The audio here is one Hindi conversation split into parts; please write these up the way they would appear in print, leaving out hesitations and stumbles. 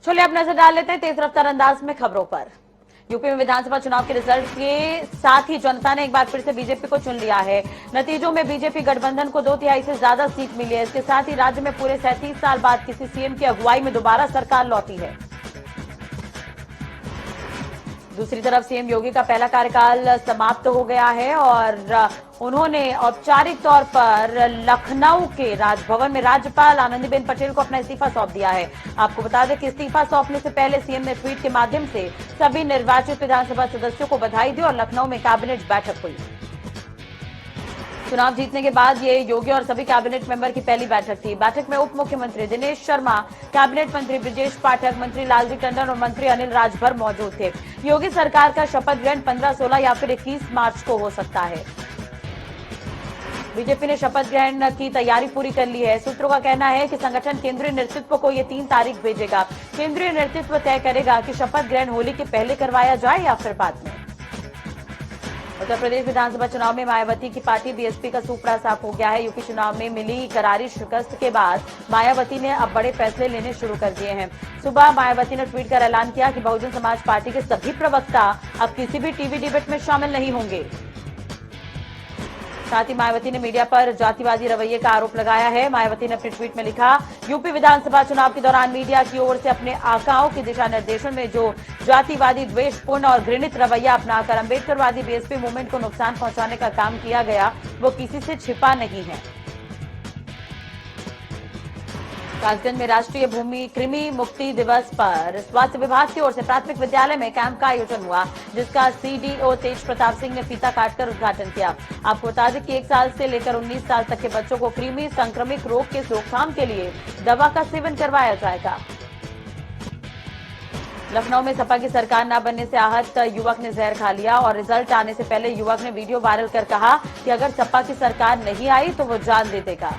चलिए अब नजर डाल लेते हैं तेज रफ्तार अंदाज में खबरों पर। यूपी में विधानसभा चुनाव के रिजल्ट के साथ ही जनता ने एक बार फिर से बीजेपी को चुन लिया है। नतीजों में बीजेपी गठबंधन को 2/3 से ज्यादा सीट मिली है। इसके साथ ही राज्य में पूरे 37 साल बाद किसी सीएम की अगुवाई में दोबारा सरकार लौटी है। दूसरी तरफ सीएम योगी का पहला कार्यकाल समाप्त हो गया है और उन्होंने औपचारिक तौर पर लखनऊ के राजभवन में राज्यपाल आनंदीबेन पटेल को अपना इस्तीफा सौंप दिया है। आपको बता दें कि इस्तीफा सौंपने से पहले सीएम ने ट्वीट के माध्यम से सभी निर्वाचित विधानसभा सदस्यों को बधाई दी और लखनऊ में कैबिनेट बैठक हुई। चुनाव जीतने के बाद ये योगी और सभी कैबिनेट मेंबर की पहली बैठक थी। बैठक में उप मुख्यमंत्री दिनेश शर्मा, कैबिनेट मंत्री ब्रजेश पाठक, मंत्री लालजी टंडन और मंत्री अनिल राजभर मौजूद थे। योगी सरकार का शपथ ग्रहण 15, 16 या फिर 21 मार्च को हो सकता है। बीजेपी ने शपथ ग्रहण की तैयारी पूरी कर ली है। सूत्रों का कहना है कि संगठन केंद्रीय नेतृत्व को ये 3 तारीख भेजेगा। केंद्रीय नेतृत्व तय करेगा कि शपथ ग्रहण होली के पहले करवाया जाए या फिर बाद में। उत्तर प्रदेश विधानसभा चुनाव में मायावती की पार्टी बीएसपी का सूपड़ा साफ हो गया है। यूपी चुनाव में मिली करारी शिकस्त के बाद मायावती ने अब बड़े फैसले लेने शुरू कर दिए हैं। सुबह मायावती ने ट्वीट कर ऐलान किया कि बहुजन समाज पार्टी के सभी प्रवक्ता अब किसी भी टीवी डिबेट में शामिल नहीं होंगे। साथ ही मायावती ने मीडिया पर जातिवादी रवैये का आरोप लगाया है। मायावती ने अपने ट्वीट में लिखा, यूपी विधानसभा चुनाव के दौरान मीडिया की ओर से अपने आकाओं के दिशा निर्देशन में जो जातिवादी, द्वेषपूर्ण और घृणित रवैया अपनाकर अम्बेडकरवादी बीएसपी मूवमेंट को नुकसान पहुंचाने का काम किया गया, वो किसी से छिपा नहीं है। कासगंज में राष्ट्रीय भूमि कृमि मुक्ति दिवस पर स्वास्थ्य विभाग की ओर से प्राथमिक विद्यालय में कैंप का आयोजन हुआ, जिसका सीडीओ तेज प्रताप सिंह ने फीता काटकर उद्घाटन किया। आपको बता दें कि 1 साल से लेकर 19 साल तक के बच्चों को कृमि संक्रमित रोग के रोकथाम के लिए दवा का सेवन करवाया जाएगा। लखनऊ में सपा की सरकार न बनने से आहत युवक ने जहर खा लिया और रिजल्ट आने से पहले युवक ने वीडियो वायरल कर कहा कि अगर सपा की सरकार नहीं आई तो वो जान दे देगा।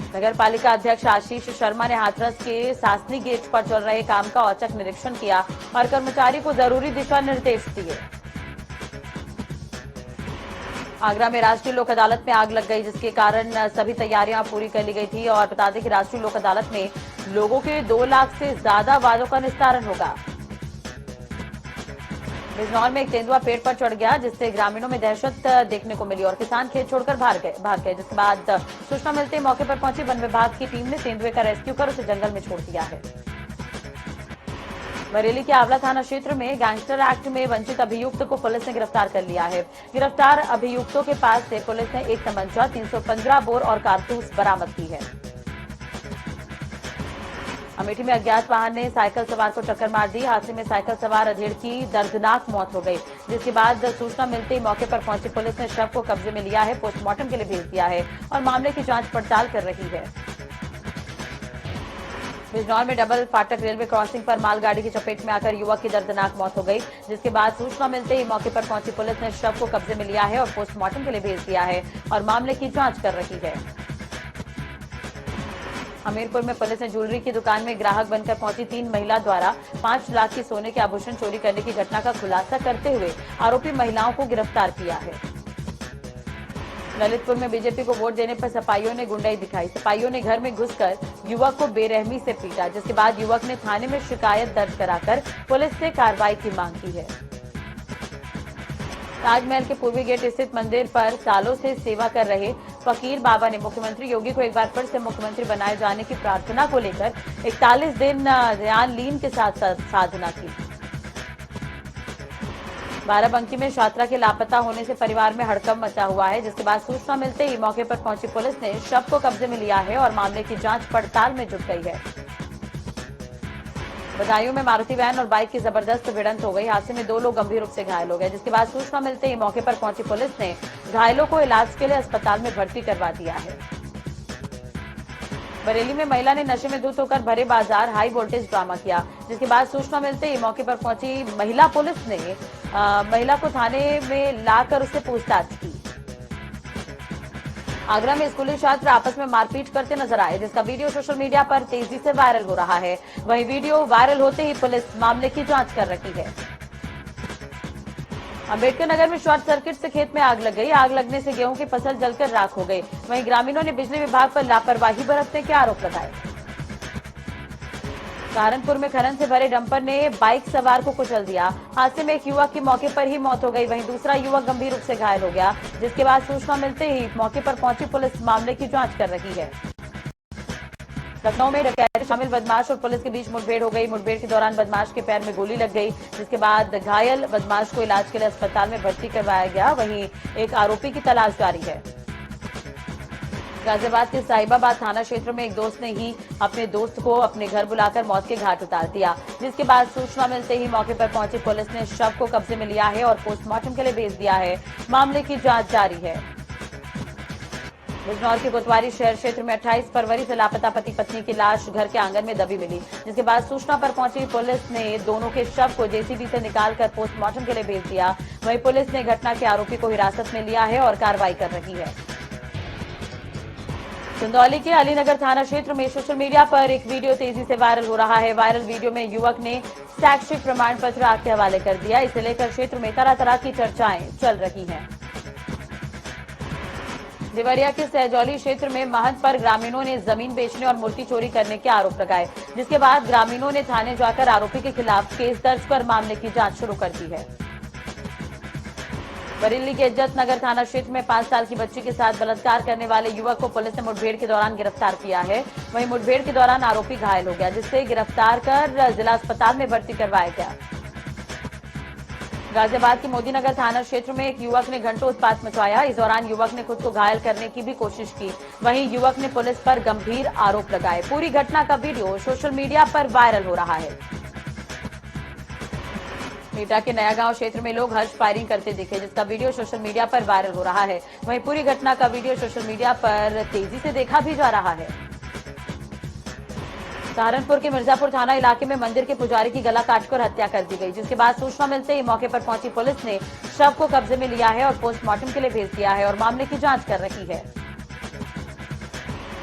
नगर पालिका अध्यक्ष आशीष शर्मा ने हाथरस के सासनी गेट पर चल रहे काम का औचक निरीक्षण किया और कर्मचारी को जरूरी दिशा निर्देश दिए। आगरा में राष्ट्रीय लोक अदालत में आग लग गई, जिसके कारण सभी तैयारियां पूरी कर ली गई थी और बता दें कि राष्ट्रीय लोक अदालत में लोगों के 2 लाख से ज्यादा वादों का निस्तारण होगा। बिजनौर में एक तेंदुआ पेड़ पर चढ़ गया, जिससे ग्रामीणों में दहशत देखने को मिली और किसान खेत छोड़कर भाग गए। जिसके बाद सूचना मिलते ही मौके पर पहुंची वन विभाग की टीम ने तेंदुए का रेस्क्यू कर उसे जंगल में छोड़ दिया है। बरेली के आंवला थाना क्षेत्र में गैंगस्टर एक्ट में वंचित अभियुक्त को पुलिस ने गिरफ्तार कर लिया है। गिरफ्तार अभियुक्तों के पास से पुलिस ने एक तमंचा, 315 बोर और कारतूस बरामद की है। अमेठी में अज्ञात वाहन ने साइकिल सवार को टक्कर मार दी। हादसे में साइकिल सवार अधेड़ की दर्दनाक मौत हो गई, जिसके बाद सूचना मिलते ही मौके पर पहुंची पुलिस ने शव को कब्जे में लिया है, पोस्टमार्टम के लिए भेज दिया है और मामले की जांच पड़ताल कर रही है। बिजनौर में डबल फाटक रेलवे क्रॉसिंग पर मालगाड़ी की चपेट में आकर युवक की दर्दनाक मौत हो गई, जिसके बाद सूचना मिलते ही मौके पर पहुंची पुलिस ने शव को कब्जे में लिया है और पोस्टमार्टम के लिए भेज दिया है और मामले की जांच कर रही है। हमीरपुर में पुलिस ने ज्वेलरी की दुकान में ग्राहक बनकर पहुंची 3 महिला द्वारा 5 लाख की सोने के आभूषण चोरी करने की घटना का खुलासा करते हुए आरोपी महिलाओं को गिरफ्तार किया है। ललितपुर में बीजेपी को वोट देने पर सपाइयों ने गुंडाई दिखाई। सपाइयों ने घर में घुसकर युवक को बेरहमी से पीटा, जिसके बाद युवक ने थाने में शिकायत दर्ज कराकर पुलिस से कार्रवाई की मांग की है। ताजमहल के पूर्वी गेट स्थित मंदिर पर सालों से सेवा कर रहे फकीर बाबा ने मुख्यमंत्री योगी को एक बार फिर से मुख्यमंत्री बनाए जाने की प्रार्थना को लेकर 41 दिन ध्यान लीन के साथ साधना की। बाराबंकी में छात्रा के लापता होने से परिवार में हड़कंप मचा हुआ है, जिसके बाद सूचना मिलते ही मौके पर पहुंची पुलिस ने शव को कब्जे में लिया है और मामले की जांच पड़ताल में जुट गई है। बदायूं में मारुति वैन और बाइक की जबरदस्त भिड़ंत हो गई। हादसे में 2 लोग गंभीर रूप से घायल हो गए, जिसके बाद सूचना मिलते ही मौके पर पहुंची पुलिस ने घायलों को इलाज के लिए अस्पताल में भर्ती करवा दिया है। बरेली में महिला ने नशे में धुत होकर भरे बाजार हाई वोल्टेज ड्रामा किया, जिसके बाद सूचना मिलते ही मौके पर पहुंची महिला पुलिस ने महिला को थाने में लाकर उससे पूछताछ की। आगरा में स्कूली छात्र आपस में मारपीट करते नजर आए, जिसका वीडियो सोशल मीडिया पर तेजी से वायरल हो रहा है। वहीं वीडियो वायरल होते ही पुलिस मामले की जांच कर रही है। अम्बेडकर नगर में शॉर्ट सर्किट से खेत में आग लग गई। आग लगने से गेहूं की फसल जलकर राख हो गई। वहीं ग्रामीणों ने बिजली विभाग पर लापरवाही बरतने के आरोप लगाए। सहारनपुर में खनन से भरे डंपर ने बाइक सवार को कुचल दिया। हादसे में एक युवक की मौके पर ही मौत हो गई, वहीं दूसरा युवक गंभीर रूप से घायल हो गया, जिसके बाद सूचना मिलते ही मौके पर पहुंची पुलिस मामले की जांच कर रही है। लखनऊ में डकैती शामिल बदमाश और पुलिस के बीच मुठभेड़ हो गई। मुठभेड़ के दौरान बदमाश के पैर में गोली लग गई, जिसके बाद घायल बदमाश को इलाज के लिए अस्पताल में भर्ती करवाया गया। वहीं एक आरोपी की तलाश जारी है। गाजियाबाद के साहिबाबाद थाना क्षेत्र में एक दोस्त ने ही अपने दोस्त को अपने घर बुलाकर मौत के घाट उतार दिया, जिसके बाद सूचना मिलते ही मौके पर पहुंची पुलिस ने शव को कब्जे में लिया है और पोस्टमार्टम के लिए भेज दिया है। मामले की जांच जारी है। बिजनौर के कोतवाली शहर क्षेत्र में 28 फरवरी से लापता पति पत्नी की लाश घर के आंगन में दबी मिली, जिसके बाद सूचना पर पहुंची पुलिस ने दोनों के शव को जेसीबी से निकालकर पोस्टमार्टम के लिए भेज दिया। वहीं पुलिस ने घटना के आरोपी को हिरासत में लिया है और कार्रवाई कर रही है। चंदौली के अलीनगर थाना क्षेत्र में सोशल मीडिया पर एक वीडियो तेजी से वायरल हो रहा है। वायरल वीडियो में युवक ने शैक्षिक प्रमाण पत्र आग के हवाले कर दिया। इसे लेकर क्षेत्र में तरह तरह की चर्चाएं चल रही हैं। देवरिया के सहजौली क्षेत्र में महंत पर ग्रामीणों ने जमीन बेचने और मूर्ति चोरी करने के आरोप लगाए, जिसके बाद ग्रामीणों ने थाने जाकर आरोपी के खिलाफ केस दर्ज कर मामले की जांच शुरू कर दी है। बरेली के इज्जत नगर थाना क्षेत्र में 5 साल की बच्ची के साथ बलात्कार करने वाले युवक को पुलिस ने मुठभेड़ के दौरान गिरफ्तार किया है। वहीं मुठभेड़ के दौरान आरोपी घायल हो गया, जिससे गिरफ्तार कर जिला अस्पताल में भर्ती करवाया गया। गाजियाबाद के मोदीनगर थाना क्षेत्र में एक युवक ने घंटों उत्पात मचाया। इस दौरान युवक ने खुद को घायल करने की भी कोशिश की। वहीं युवक ने पुलिस पर गंभीर आरोप लगाए। पूरी घटना का वीडियो सोशल मीडिया पर वायरल हो रहा है। एटा के नया गांव क्षेत्र में लोग हर्ष फायरिंग करते दिखे, जिसका वीडियो सोशल मीडिया पर वायरल हो रहा है। वहीं पूरी घटना का वीडियो सोशल मीडिया पर तेजी से देखा भी जा रहा है। सहारनपुर के मिर्जापुर थाना इलाके में मंदिर के पुजारी की गला काटकर हत्या कर दी गई, जिसके बाद सूचना मिलते ही मौके पर पहुंची पुलिस ने शव को कब्जे में लिया है और पोस्टमार्टम के लिए भेज दिया है और मामले की जांच कर रही है।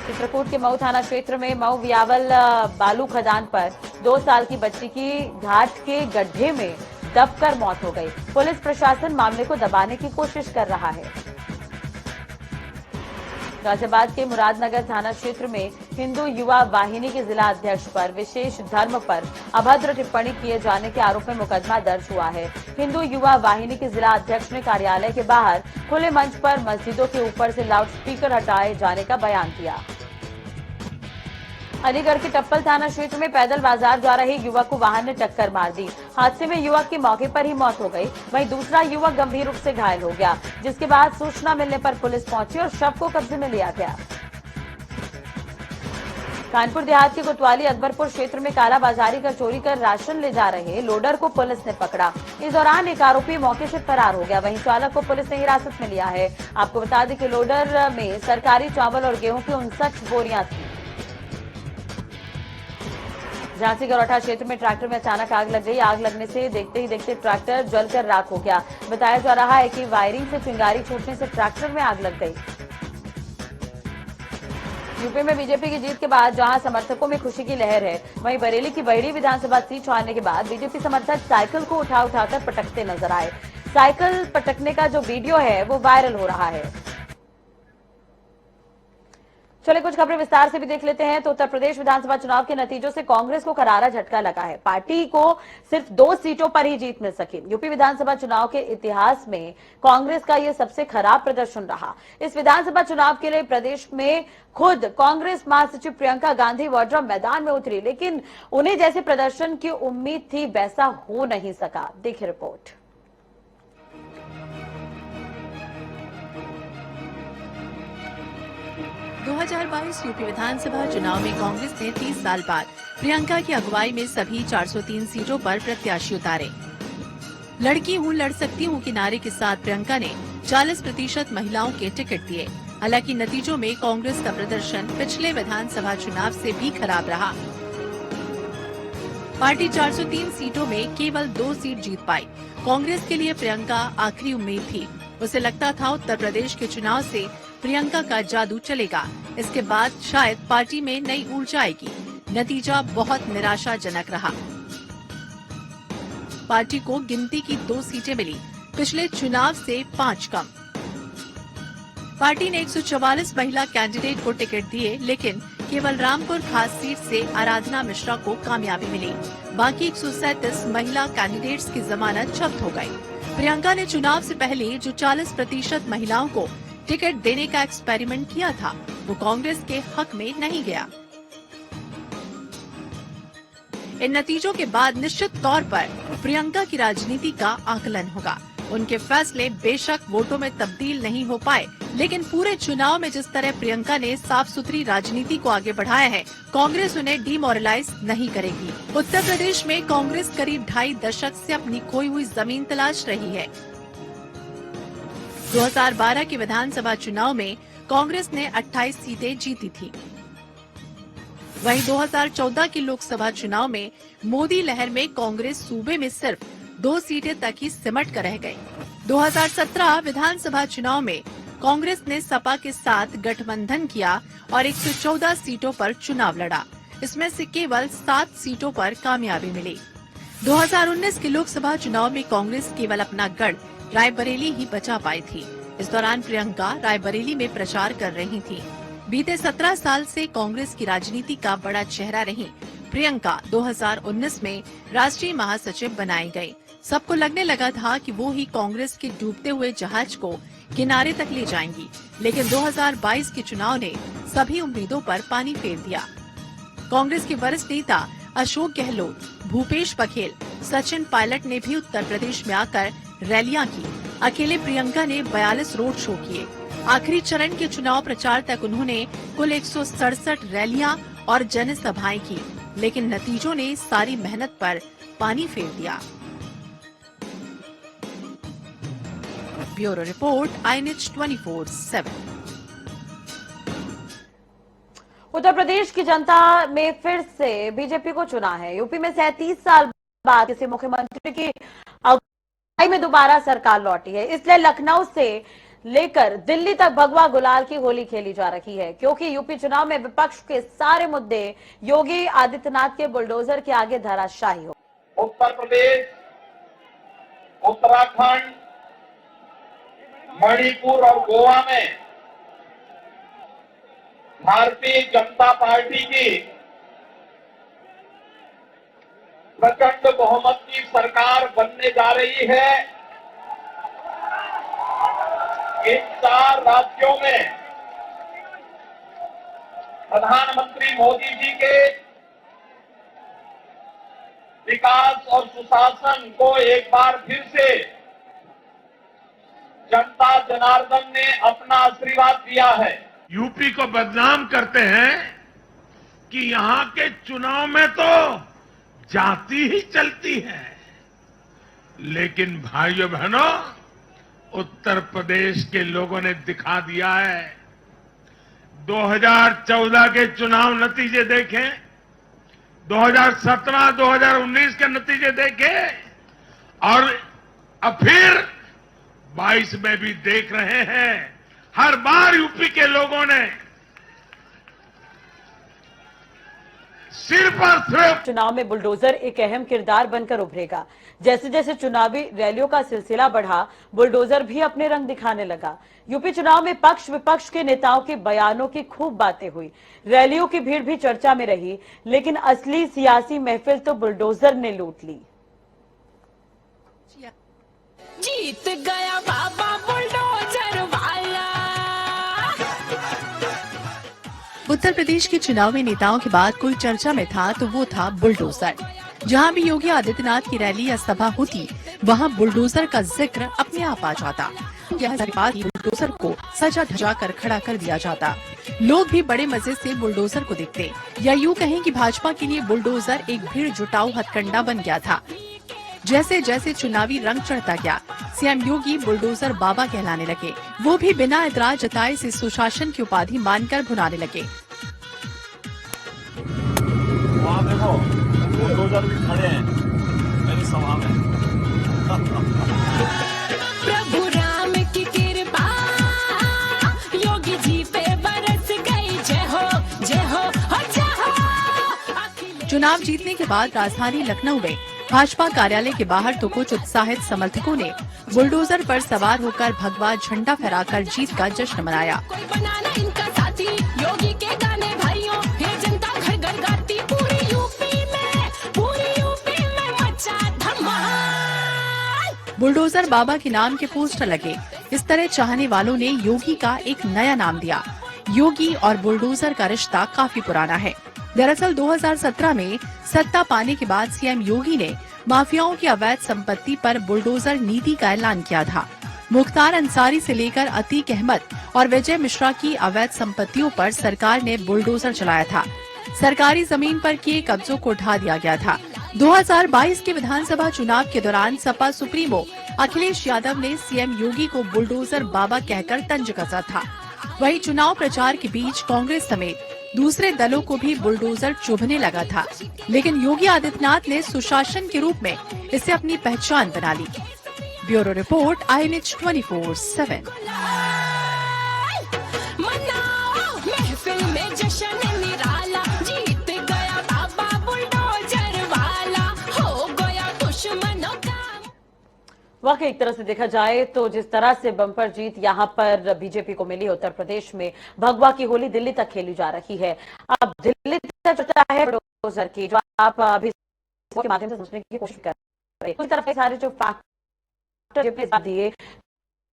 चित्रकूट के मऊ थाना क्षेत्र में मऊ वियावल बालू खदान पर 2 साल की बच्ची की घाट के गड्ढे में दबकर मौत हो गई। पुलिस प्रशासन मामले को दबाने की कोशिश कर रहा है। गाजियाबाद के मुरादनगर थाना क्षेत्र में हिंदू युवा वाहिनी के जिला अध्यक्ष पर विशेष धर्म पर अभद्र टिप्पणी किए जाने के आरोप में मुकदमा दर्ज हुआ है। हिंदू युवा वाहिनी के जिला अध्यक्ष ने कार्यालय के बाहर खुले मंच पर मस्जिदों के ऊपर से लाउडस्पीकर हटाए जाने का बयान दिया। अलीगढ़ के टप्पल थाना क्षेत्र में पैदल बाजार जा रहे युवक को वाहन ने टक्कर मार दी। हादसे में युवक की मौके पर ही मौत हो गई। वहीं दूसरा युवक गंभीर रूप से घायल हो गया, जिसके बाद सूचना मिलने पर पुलिस पहुंची और शव को कब्जे में लिया गया। कानपुर देहात के कोतवाली अकबरपुर क्षेत्र में कालाबाजारी कर चोरी कर राशन ले जा रहे लोडर को पुलिस ने पकड़ा। इस दौरान एक आरोपी मौके से फरार हो गया। वहीं चालक को पुलिस ने हिरासत में लिया है। आपको बता दें कि लोडर में सरकारी चावल और गेहूं की 59 बोरियां थी। झांसी गरौठा क्षेत्र में ट्रैक्टर में अचानक आग लग गई। आग लगने से देखते ही देखते ट्रैक्टर जलकर राख हो गया। बताया जा रहा है कि वायरिंग से चिंगारी छूटने से ट्रैक्टर में आग लग गई। यूपी में बीजेपी की जीत के बाद जहां समर्थकों में खुशी की लहर है, वहीं बरेली की बहेड़ी विधानसभा सीट हारने के बाद बीजेपी समर्थक साइकिल को उठाकर पटकते नजर आए। साइकिल पटकने का जो वीडियो है वो वायरल हो रहा है। चलिए कुछ खबरें विस्तार से भी देख लेते हैं। तो उत्तर प्रदेश विधानसभा चुनाव के नतीजों से कांग्रेस को करारा झटका लगा है। पार्टी को सिर्फ 2 सीटों पर ही जीत मिल सकी। यूपी विधानसभा चुनाव के इतिहास में कांग्रेस का यह सबसे खराब प्रदर्शन रहा। इस विधानसभा चुनाव के लिए प्रदेश में खुद कांग्रेस महासचिव प्रियंका गांधी वाड्रा मैदान में उतरी, लेकिन उन्हें जैसे प्रदर्शन की उम्मीद थी वैसा हो नहीं सका। देखिए रिपोर्ट। 2022 यूपी विधानसभा चुनाव में कांग्रेस ने 30 साल बाद प्रियंका की अगुवाई में सभी 403 सीटों पर प्रत्याशी उतारे। लड़की हूँ लड़ सकती हूँ के नारे के साथ प्रियंका ने 40% महिलाओं के टिकट दिए। हालांकि नतीजों में कांग्रेस का प्रदर्शन पिछले विधानसभा चुनाव से भी खराब रहा। पार्टी 403 सीटों में केवल 2 सीट जीत पाई। कांग्रेस के लिए प्रियंका आखिरी उम्मीद थी। उसे लगता था उत्तर प्रदेश के चुनाव से प्रियंका का जादू चलेगा, इसके बाद शायद पार्टी में नई ऊर्जा आएगी। नतीजा बहुत निराशाजनक रहा। पार्टी को गिनती की 2 सीटें मिली, पिछले चुनाव से 5 कम। पार्टी ने 144 महिला कैंडिडेट को टिकट दिए, लेकिन केवल रामपुर खास सीट से आराधना मिश्रा को कामयाबी मिली। बाकी 137 महिला कैंडिडेट्स की जमानत जब्त हो गई। प्रियंका ने चुनाव से पहले जो 40% महिलाओं को टिकट देने का एक्सपेरिमेंट किया था, वो कांग्रेस के हक में नहीं गया। इन नतीजों के बाद निश्चित तौर पर प्रियंका की राजनीति का आकलन होगा। उनके फैसले बेशक वोटों में तब्दील नहीं हो पाए, लेकिन पूरे चुनाव में जिस तरह प्रियंका ने साफ सुथरी राजनीति को आगे बढ़ाया है, कांग्रेस उन्हें डिमोरलाइज नहीं करेगी। उत्तर प्रदेश में कांग्रेस करीब 2.5 दशक से अपनी खोई हुई जमीन तलाश रही है। 2012 के विधानसभा चुनाव में कांग्रेस ने 28 सीटें जीती थी। वहीं 2014 के लोकसभा चुनाव में मोदी लहर में कांग्रेस सूबे में सिर्फ 2 सीटें तक ही सिमट कर रह गई। 2017 विधानसभा चुनाव में कांग्रेस ने सपा के साथ गठबंधन किया और 114 सीटों पर चुनाव लड़ा। इसमें से केवल 7 सीटों पर कामयाबी मिली। 2019 के लोकसभा चुनाव में कांग्रेस केवल अपना गढ़ रायबरेली ही बचा पाई थी। इस दौरान प्रियंका रायबरेली में प्रचार कर रही थी। बीते 17 साल से कांग्रेस की राजनीति का बड़ा चेहरा रही प्रियंका 2019 में राष्ट्रीय महासचिव बनाई गई। सबको लगने लगा था कि वो ही कांग्रेस के डूबते हुए जहाज को किनारे तक ले जाएंगी, लेकिन 2022 के चुनाव ने सभी उम्मीदों पर पानी फेर दिया। कांग्रेस के वरिष्ठ नेता अशोक गहलोत, भूपेश बघेल, सचिन पायलट ने भी उत्तर प्रदेश में आकर रैलियां की। अकेले प्रियंका ने 42 रोड शो किए। आखिरी चरण के चुनाव प्रचार तक उन्होंने कुल 167 रैलियां और जनसभाएं की, लेकिन नतीजों ने सारी मेहनत पर पानी फेर दिया। Bureau report, INH 24/7। Uttar Pradesh की जनता में फिर से बीजेपी को चुना है। यूपी में 37 साल बाद किसी मुख्यमंत्री की अगुवाई में दोबारा सरकार लौटी है, इसलिए लखनऊ से लेकर दिल्ली तक भगवा गुलाल की होली खेली जा रही है, क्योंकि यूपी चुनाव में विपक्ष के सारे मुद्दे योगी आदित्यनाथ के बुलडोजर के आगे धराशायी हो। उत्तर प्रदेश, उत्तराखंड, मणिपुर और गोवा में भारतीय जनता पार्टी की प्रचंड बहुमत की सरकार बनने जा रही है। इन 4 राज्यों में प्रधानमंत्री मोदी जी के विकास और सुशासन को एक बार फिर से जनता जनार्दन ने अपना आशीर्वाद दिया है। यूपी को बदनाम करते हैं कि यहां के चुनाव में तो जाति ही चलती है, लेकिन भाइयों बहनों, उत्तर प्रदेश के लोगों ने दिखा दिया है। 2014 के चुनाव नतीजे देखें, 2017, 2019 के नतीजे देखें और अब फिर 22 में भी देख रहे हैं। हर बार यूपी के लोगों ने सिर्फ और सिर्फ चुनाव में बुलडोजर एक अहम किरदार बनकर उभरेगा। जैसे जैसे चुनावी रैलियों का सिलसिला बढ़ा, बुलडोजर भी अपने रंग दिखाने लगा। यूपी चुनाव में पक्ष विपक्ष के नेताओं के बयानों की खूब बातें हुई, रैलियों की भीड़ भी चर्चा में रही, लेकिन असली सियासी महफिल तो बुलडोजर ने लूट ली। जीत गया बाबा बुलडोजर वाला। उत्तर प्रदेश के चुनावी नेताओं के बाद कोई चर्चा में था तो वो था बुलडोजर। जहां भी योगी आदित्यनाथ की रैली या सभा होती, वहां बुलडोजर का जिक्र अपने आप आ जाता। यह बात बुलडोजर को सजा धजा कर खड़ा कर दिया जाता। लोग भी बड़े मजे से बुलडोजर को देखते, या यूं कहें कि भाजपा के लिए बुलडोजर एक भीड़ जुटाऊ हथकंडा बन गया था। जैसे जैसे चुनावी रंग चढ़ता गया, सीएम योगी बुलडोजर बाबा कहलाने लगे। वो भी बिना एतराज जताए से सुशासन की उपाधि मानकर भुनाने लगे। वहाँ देखो बुलडोजर भी खड़े हैं मेरी सभा में। प्रभु राम की कृपा योगी जी पे बरस गई। जय हो जय हो जय हो। चुनाव जीतने के बाद राजधानी लखनऊ में भाजपा कार्यालय के बाहर तो कुछ उत्साहित समर्थकों ने बुलडोजर पर सवार होकर भगवा झंडा फहराकर जीत का जश्न मनाया। कोई बनाना इनका साथी, योगी के गाने भाइयों बुलडोजर बाबा के नाम के पोस्टर लगे। इस तरह चाहने वालों ने योगी का एक नया नाम दिया। योगी और बुलडोजर का रिश्ता काफी पुराना है। दरअसल 2017 में सत्ता पाने के बाद सीएम योगी ने माफियाओं की अवैध संपत्ति पर बुलडोजर नीति का ऐलान किया था। मुख्तार अंसारी से लेकर अतीक अहमद और विजय मिश्रा की अवैध संपत्तियों पर सरकार ने बुलडोजर चलाया था। सरकारी जमीन पर किए कब्जों को ढा दिया गया था। 2022 के विधानसभा चुनाव के दौरान सपा सुप्रीमो अखिलेश यादव ने सीएम योगी को बुलडोजर बाबा कहकर तंज कसा था। वहीं चुनाव प्रचार के बीच कांग्रेस समेत दूसरे दलों को भी बुलडोजर चुभने लगा था, लेकिन योगी आदित्यनाथ ने सुशासन के रूप में इसे अपनी पहचान बना ली। Bureau report, INH 24/7। मनाओ महफिल में जश्न निराला, जीत गया बाबा बुलडोजर वाला, हो गया दुश्मनों का। वाकई एक तरह से देखा जाए तो जिस तरह से बम्पर जीत यहां पर बीजेपी को मिली, उत्तर प्रदेश में भगवा की होली दिल्ली तक खेली जा रही है। अब दिल्ली तक चर्चा है बुलडोजर की, जो आप अभी के माध्यम से समझने की कोशिश कर रहे हैं। तरफ सारे जो फैक्टर दिए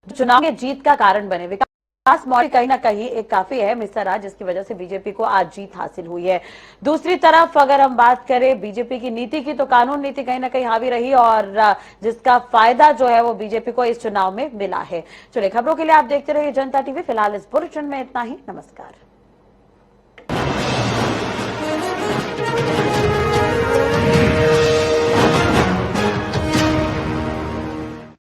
चुनाव में जीत का कारण बने, विकास मॉडल कहीं ना कहीं एक काफी अहम हिस्सा रहा जिसकी वजह से बीजेपी को आज जीत हासिल हुई है। दूसरी तरफ अगर हम बात करें बीजेपी की नीति की, तो कानून नीति कहीं ना कहीं हावी रही और जिसका फायदा जो है वो बीजेपी को इस चुनाव में मिला है। चलिए, खबरों के लिए आप देखते रहिए जनता टीवी। फिलहाल इस बुलेटिन में इतना ही। नमस्कार।